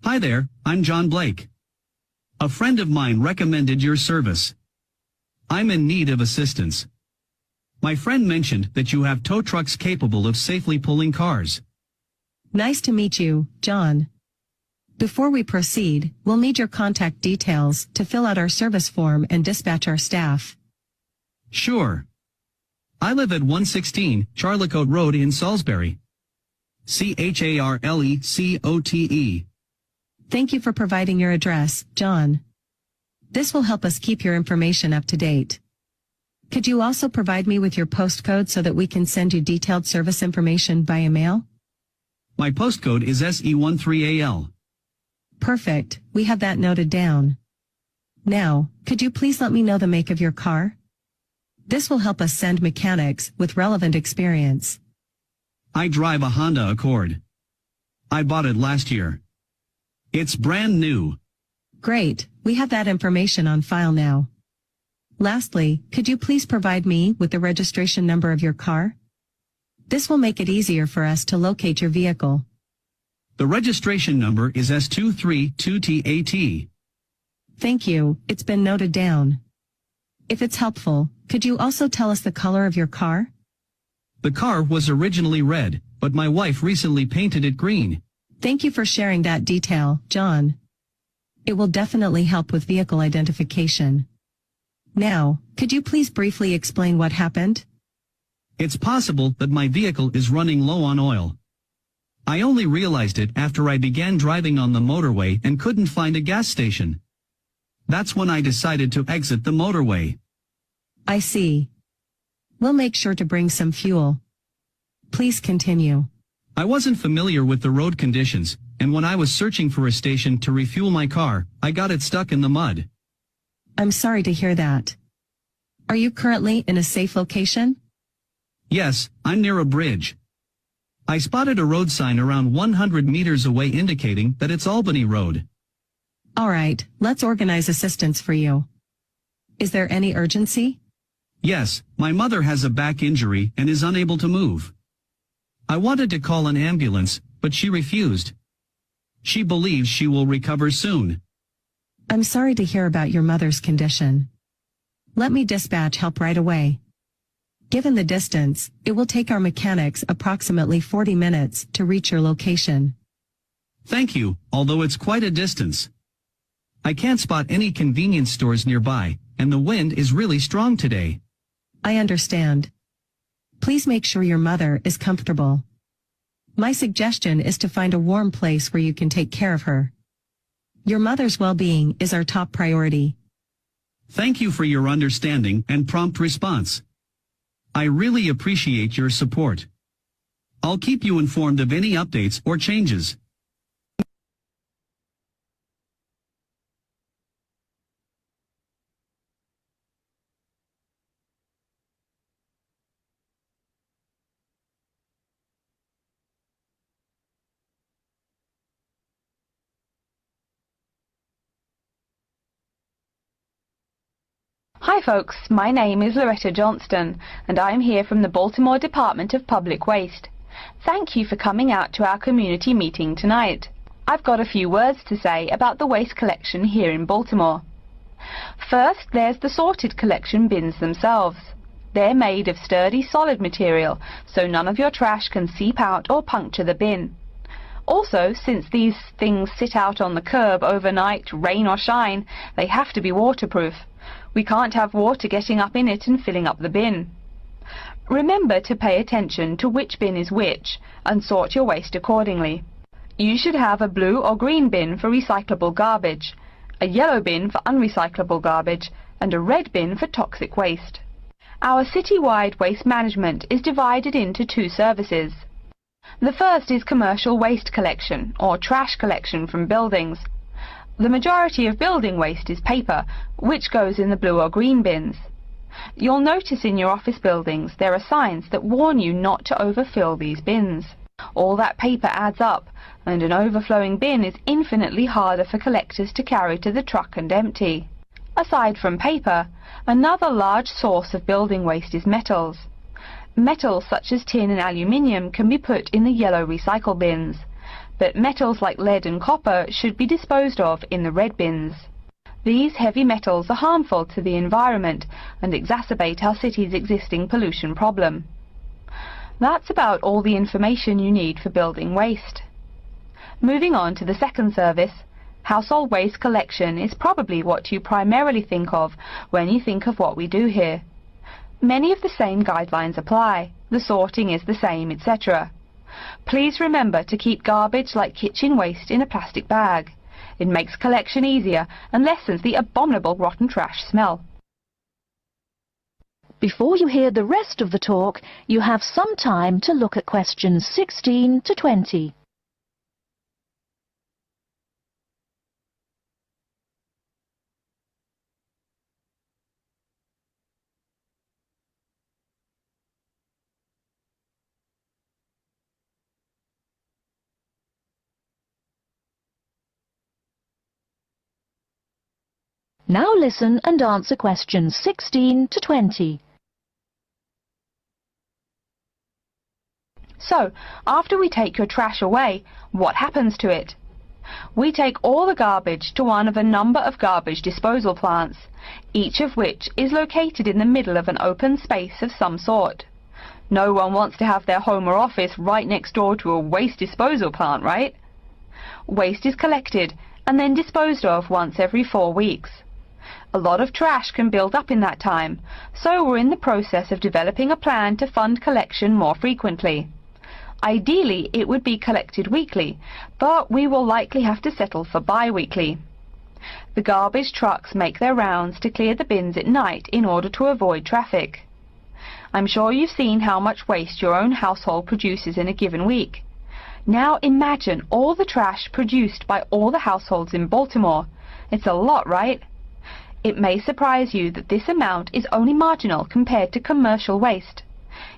Hi there, I'm John Blake. A friend of mine recommended your service. I'm in need of assistance. My friend mentioned that you have tow trucks capable of safely pulling cars. Nice to meet you, John. Before we proceed, we'll need your contact details to fill out our service form and dispatch our staff. Sure. I live at 116 Charlecote Road in Salisbury. Charlecote. Thank you for providing your address, John. This will help us keep your information up to date. Could you also provide me with your postcode so that we can send you detailed service information via mail? My postcode is SE13AL. Perfect, we have that noted down. Now, could you please let me know the make of your car? This will help us send mechanics with relevant experience. I drive a Honda Accord. I bought it last year. It's brand new. Great, we have that information on file now. Lastly, could you please provide me with the registration number of your car? This will make it easier for us to locate your vehicle. The registration number is S232TAT. Thank you, it's been noted down. If it's helpful, could you also tell us the color of your car? The car was originally red, but my wife recently painted it green. Thank you for sharing that detail, John. It will definitely help with vehicle identification. Now, could you please briefly explain what happened? It's possible that my vehicle is running low on oil. I only realized it after I began driving on the motorway and couldn't find a gas station. That's when I decided to exit the motorway. I see. We'll make sure to bring some fuel. Please continue. I wasn't familiar with the road conditions, and when I was searching for a station to refuel my car, I got it stuck in the mud. I'm sorry to hear that. Are you currently in a safe location? Yes, I'm near a bridge. I spotted a road sign around 100 meters away indicating that it's Albany Road. All right, let's organize assistance for you. Is there any urgency? Yes, my mother has a back injury and is unable to move. I wanted to call an ambulance, but she refused. She believes she will recover soon. I'm sorry to hear about your mother's condition. Let me dispatch help right away. Given the distance, it will take our mechanics approximately 40 minutes to reach your location. Thank you, although it's quite a distance. I can't spot any convenience stores nearby, and the wind is really strong today. I understand. Please make sure your mother is comfortable. My suggestion is to find a warm place where you can take care of her. Your mother's well-being is our top priority. Thank you for your understanding and prompt response. I really appreciate your support. I'll keep you informed of any updates or changes. Hi folks, my name is Loretta Johnston and I am here from the Baltimore Department of Public Waste. Thank you for coming out to our community meeting tonight. I've got a few words to say about the waste collection here in Baltimore. First, there's the sorted collection bins themselves. They're made of sturdy solid material, so none of your trash can seep out or puncture the bin. Also, since these things sit out on the curb overnight, rain or shine, they have to be waterproof. We can't have water getting up in it and filling up the bin. Remember to pay attention to which bin is which and sort your waste accordingly. You should have a blue or green bin for recyclable garbage, a yellow bin for unrecyclable garbage, and a red bin for toxic waste. Our citywide waste management is divided into two services. The first is commercial waste collection, or trash collection from buildings. The majority of building waste is paper, which goes in the blue or green bins. You'll notice in your office buildings there are signs that warn you not to overfill these bins. All that paper adds up, and an overflowing bin is infinitely harder for collectors to carry to the truck and empty. Aside from paper, another large source of building waste is metals. Metals such as tin and aluminium can be put in the yellow recycle bins. but metals like lead and copper should be disposed of in the red bins. These heavy metals are harmful to the environment and exacerbate our city's existing pollution problem. That's about all the information you need for building waste. Moving on to the second service, household waste collection is probably what you primarily think of when you think of what we do here. Many of the same guidelines apply, the sorting is the same, etc. Please remember to keep garbage like kitchen waste in a plastic bag. It makes collection easier and lessens the abominable rotten trash smell. Before you hear the rest of the talk, you have some time to look at questions 16 to 20. Now listen and answer questions 16 to 20. So, after we take your trash away, what happens to it? We take all the garbage to one of a number of garbage disposal plants, each of which is located in the middle of an open space of some sort. No one wants to have their home or office right next door to a waste disposal plant, right? Waste is collected and then disposed of once every 4 weeks. A lot of trash can build up in that time, so we're in the process of developing a plan to fund collection more frequently. Ideally, it would be collected weekly, but we will likely have to settle for bi-weekly. The garbage trucks make their rounds to clear the bins at night in order to avoid traffic. I'm sure you've seen how much waste your own household produces in a given week. Now imagine all the trash produced by all the households in Baltimore. It's a lot, right? It may surprise you that this amount is only marginal compared to commercial waste.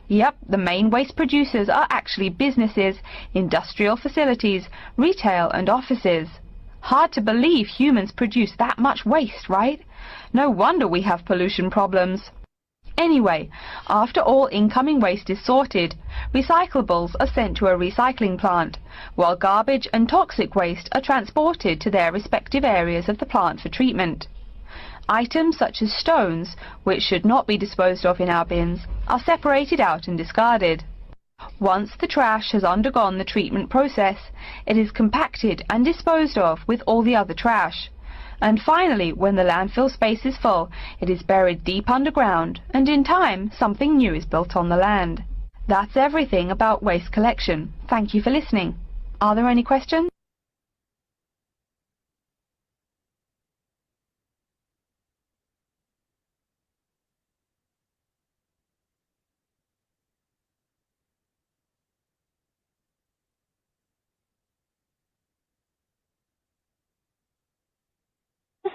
Yep, the main waste producers are actually businesses, industrial facilities, retail and offices. Hard to believe humans produce that much waste, right? No wonder we have pollution problems. Anyway, after all incoming waste is sorted, recyclables are sent to a recycling plant, while garbage and toxic waste are transported to their respective areas of the plant for treatment. Items such as stones, which should not be disposed of in our bins, are separated out and discarded. Once the trash has undergone the treatment process, it is compacted and disposed of with all the other trash. And finally, when the landfill space is full, it is buried deep underground, and in time, something new is built on the land. That's everything about waste collection. Thank you for listening. Are there any questions?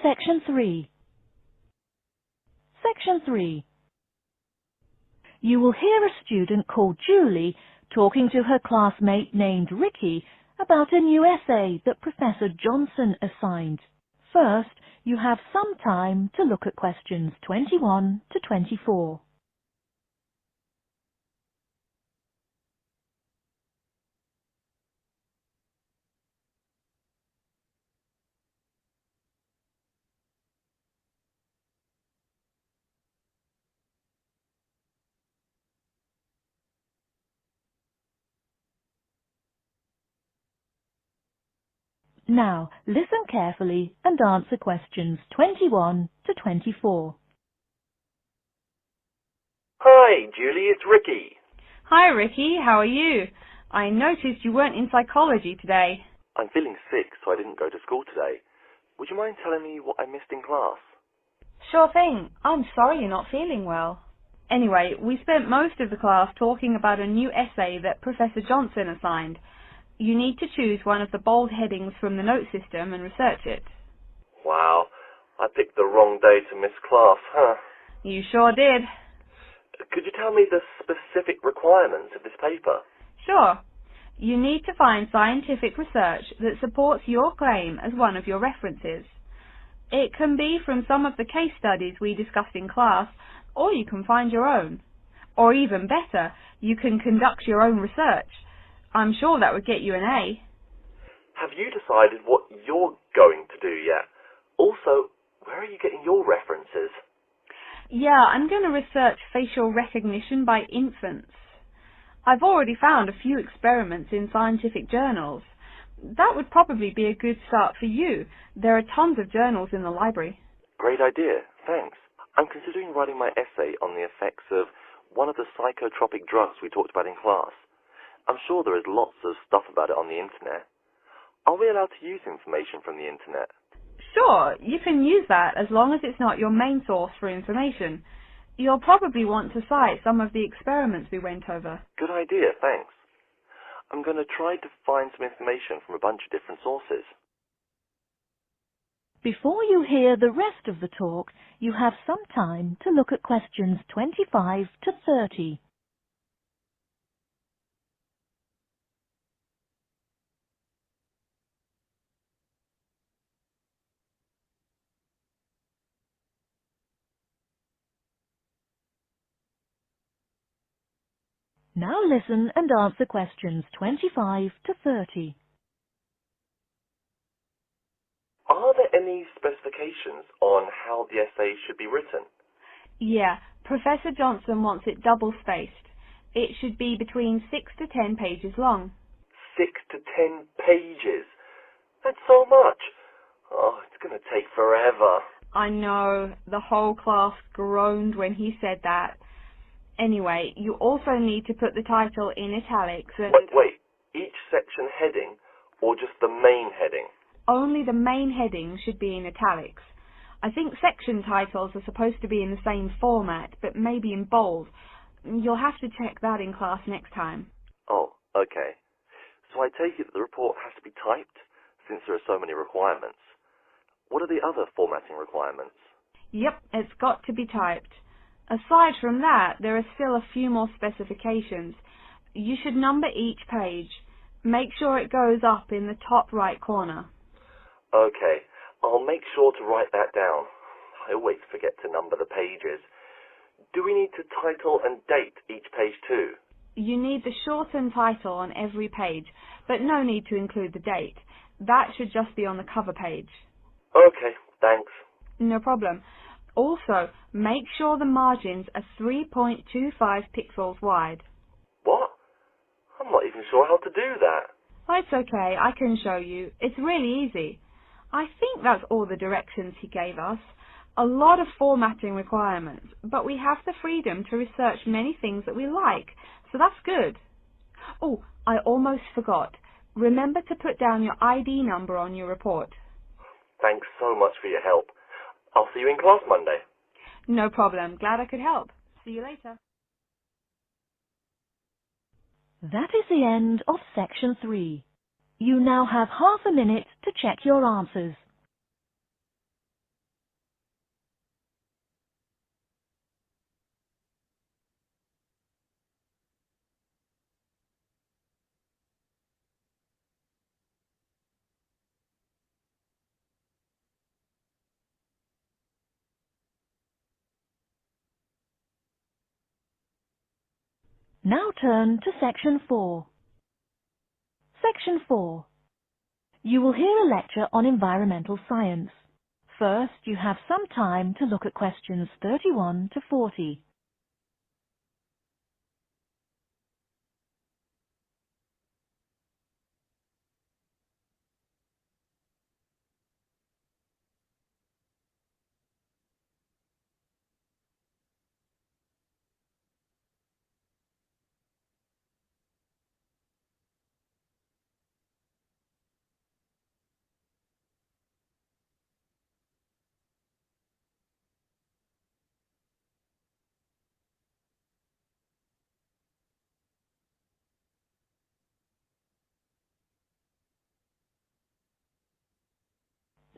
Section 3. Section 3. You will hear a student called Julie talking to her classmate named Ricky about a new essay that Professor Johnson assigned. First, you have some time to look at questions 21 to 24. Now, listen carefully and answer questions 21 to 24. Hi, Julie, it's Ricky. Hi Ricky, how are you? I noticed you weren't in psychology today. I'm feeling sick, so I didn't go to school today. Would you mind telling me what I missed in class? Sure thing. I'm sorry you're not feeling well. Anyway, we spent most of the class talking about a new essay that Professor Johnson assigned. You need to choose one of the bold headings from the note system and research it. Wow, I picked the wrong day to miss class, huh? You sure did. Could you tell me the specific requirements of this paper? Sure. You need to find scientific research that supports your claim as one of your references. It can be from some of the case studies we discussed in class, or you can find your own. Or even better, you can conduct your own research. I'm sure that would get you an A. Have you decided what you're going to do yet? Also, where are you getting your references? Yeah, I'm going to research facial recognition by infants. I've already found a few experiments in scientific journals. That would probably be a good start for you. There are tons of journals in the library. Great idea, thanks. I'm considering writing my essay on the effects of one of the psychotropic drugs we talked about in class. I'm sure there is lots of stuff about it on the internet. Are we allowed to use information from the internet? Sure, you can use that as long as it's not your main source for information. You'll probably want to cite some of the experiments we went over. Good idea, thanks. I'm going to try to find some information from a bunch of different sources. Before you hear the rest of the talk, you have some time to look at questions 25 to 30. Now listen and answer questions 25 to 30. Are there any specifications on how the essay should be written? Yeah, Professor Johnson wants it double-spaced. It should be between 6 to 10 pages long. 6 to 10 pages? That's so much. Oh, it's going to take forever. I know, the whole class groaned when he said that. Anyway, you also need to put the title in italics and... Wait, each section heading or just the main heading? Only the main heading should be in italics. I think section titles are supposed to be in the same format, but maybe in bold. You'll have to check that in class next time. Oh, okay. So I take it that the report has to be typed, since there are so many requirements. What are the other formatting requirements? Yep, it's got to be typed. Aside from that, there are still a few more specifications. You should number each page. Make sure it goes up in the top right corner. Okay, I'll make sure to write that down. I always forget to number the pages. Do we need to title and date each page too? You need the shortened title on every page, but no need to include the date. That should just be on the cover page. Okay, thanks. No problem. Also, make sure the margins are 3.25 pixels wide. What? I'm not even sure how to do that. Oh, it's okay, I can show you. It's really easy. I think that's all the directions he gave us. A lot of formatting requirements, but we have the freedom to research many things that we like, so that's good. Oh, I almost forgot. Remember to put down your ID number on your report. Thanks so much for your help. I'll see you in class Monday. No problem. Glad I could help. See you later. That is the end of section 3. You now have half a minute to check your answers. Now turn to section 4. Section 4. You will hear a lecture on environmental science. First, you have some time to look at questions 31 to 40.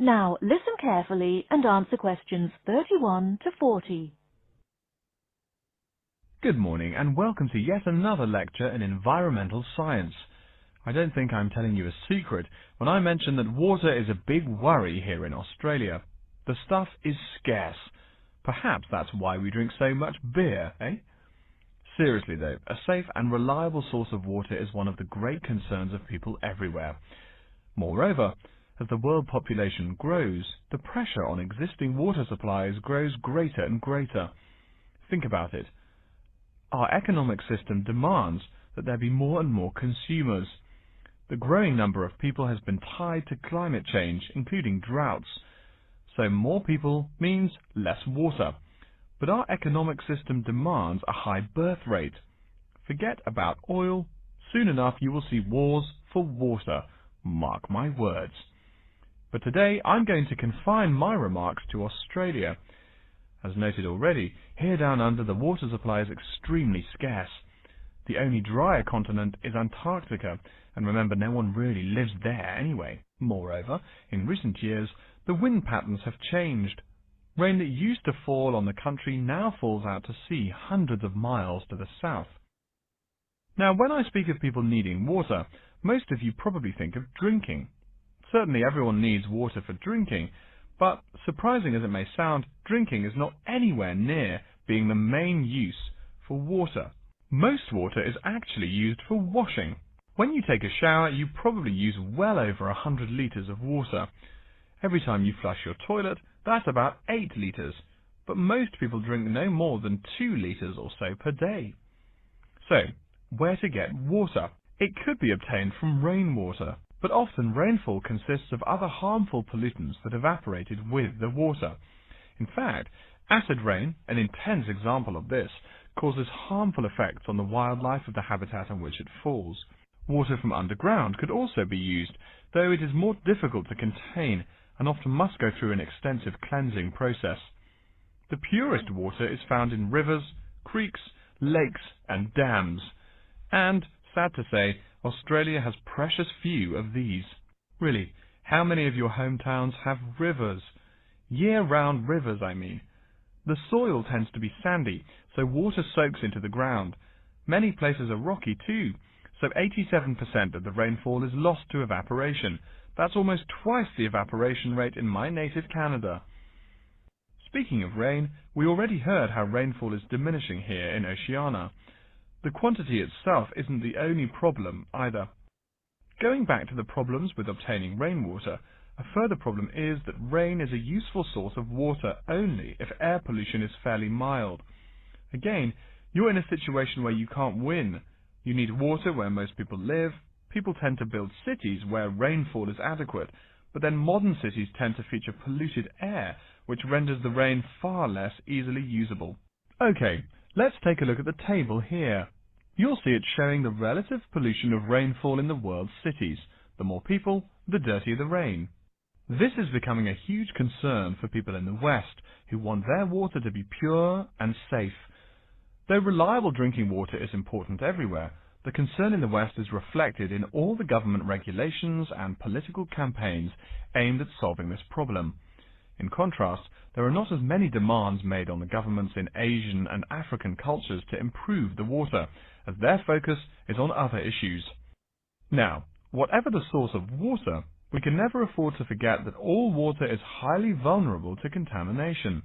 Now, listen carefully and answer questions 31 to 40. Good morning and welcome to yet another lecture in environmental science. I don't think I'm telling you a secret when I mention that water is a big worry here in Australia. The stuff is scarce. Perhaps that's why we drink so much beer, eh? Seriously though, a safe and reliable source of water is one of the great concerns of people everywhere. Moreover, as the world population grows, the pressure on existing water supplies grows greater and greater. Think about it. Our economic system demands that there be more and more consumers. The growing number of people has been tied to climate change, including droughts. So more people means less water. But our economic system demands a high birth rate. Forget about oil. Soon enough you will see wars for water. Mark my words. But today I'm going to confine my remarks to Australia. As noted already, here down under the water supply is extremely scarce. The only drier continent is Antarctica, and remember, no one really lives there anyway. Moreover, in recent years, the wind patterns have changed. Rain that used to fall on the country now falls out to sea hundreds of miles to the south. Now, when I speak of people needing water, most of you probably think of drinking. Certainly everyone needs water for drinking, but surprising as it may sound, drinking is not anywhere near being the main use for water. Most water is actually used for washing. When you take a shower, you probably use well over 100 litres of water. Every time you flush your toilet, that's about 8 litres, but most people drink no more than 2 litres or so per day. So, where to get water? It could be obtained from rainwater, but often rainfall consists of other harmful pollutants that evaporated with the water. In fact, acid rain, an intense example of this, causes harmful effects on the wildlife of the habitat on which it falls. Water from underground could also be used, though it is more difficult to contain and often must go through an extensive cleansing process. The purest water is found in rivers, creeks, lakes and dams. And, sad to say, Australia has precious few of these. Really, how many of your hometowns have rivers? Year-round rivers, I mean. The soil tends to be sandy, so water soaks into the ground. Many places are rocky too, so 87% of the rainfall is lost to evaporation. That's almost twice the evaporation rate in my native Canada. Speaking of rain, we already heard how rainfall is diminishing here in Oceania. The quantity itself isn't the only problem either. Going back to the problems with obtaining rainwater, a further problem is that rain is a useful source of water only if air pollution is fairly mild. Again, you're in a situation where you can't win. You need water where most people live. People tend to build cities where rainfall is adequate, but then modern cities tend to feature polluted air, which renders the rain far less easily usable. Okay, let's take a look at the table here. You'll see it showing the relative pollution of rainfall in the world's cities. The more people, the dirtier the rain. This is becoming a huge concern for people in the West, who want their water to be pure and safe. Though reliable drinking water is important everywhere, the concern in the West is reflected in all the government regulations and political campaigns aimed at solving this problem. In contrast, there are not as many demands made on the governments in Asian and African cultures to improve the water, as their focus is on other issues. Now, whatever the source of water, we can never afford to forget that all water is highly vulnerable to contamination.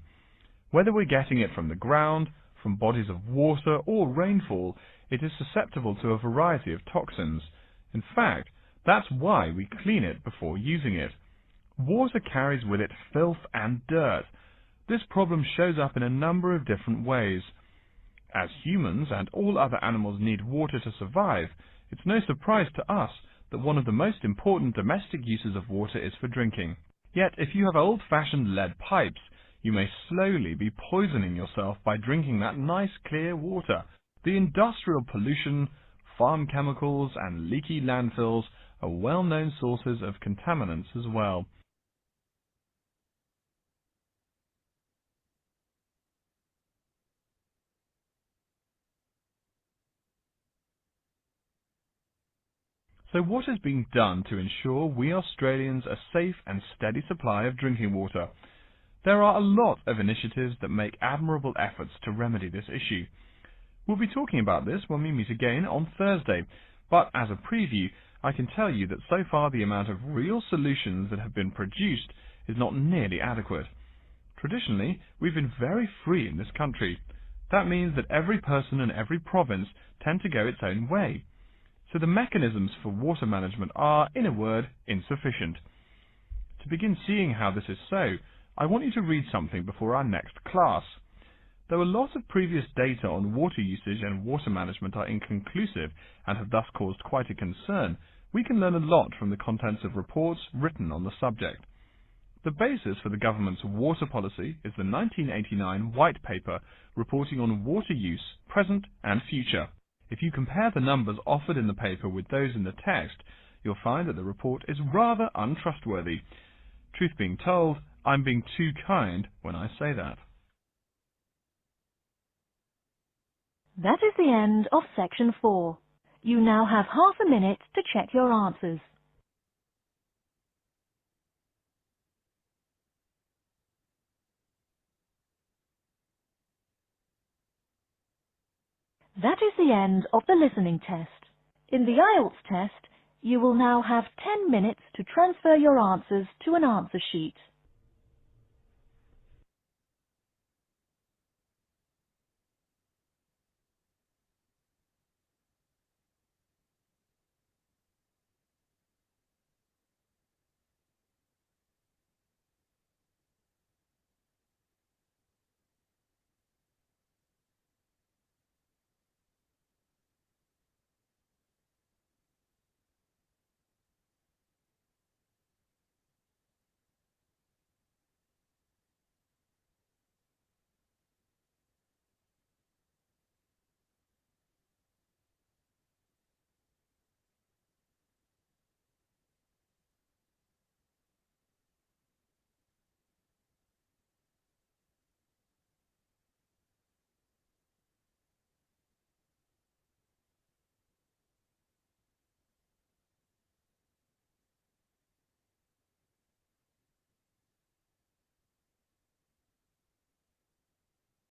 Whether we're getting it from the ground, from bodies of water or rainfall, it is susceptible to a variety of toxins. In fact, that's why we clean it before using it. Water carries with it filth and dirt. This problem shows up in a number of different ways. As humans and all other animals need water to survive, it's no surprise to us that one of the most important domestic uses of water is for drinking. Yet, if you have old-fashioned lead pipes, you may slowly be poisoning yourself by drinking that nice clear water. The industrial pollution, farm chemicals and leaky landfills are well-known sources of contaminants as well. So what is being done to ensure we Australians a safe and steady supply of drinking water? There are a lot of initiatives that make admirable efforts to remedy this issue. We'll be talking about this when we meet again on Thursday, but as a preview, I can tell you that so far the amount of real solutions that have been produced is not nearly adequate. Traditionally, we've been very free in this country. That means that every person and every province tend to go its own way. So the mechanisms for water management are, in a word, insufficient. To begin seeing how this is so, I want you to read something before our next class. Though a lot of previous data on water usage and water management are inconclusive and have thus caused quite a concern, we can learn a lot from the contents of reports written on the subject. The basis for the government's water policy is the 1989 White Paper reporting on water use, present and future. If you compare the numbers offered in the paper with those in the text, you'll find that the report is rather untrustworthy. Truth being told, I'm being too kind when I say that. That is the end of section 4. You now have half a minute to check your answers. That is the end of the listening test. In the IELTS test, you will now have 10 minutes to transfer your answers to an answer sheet.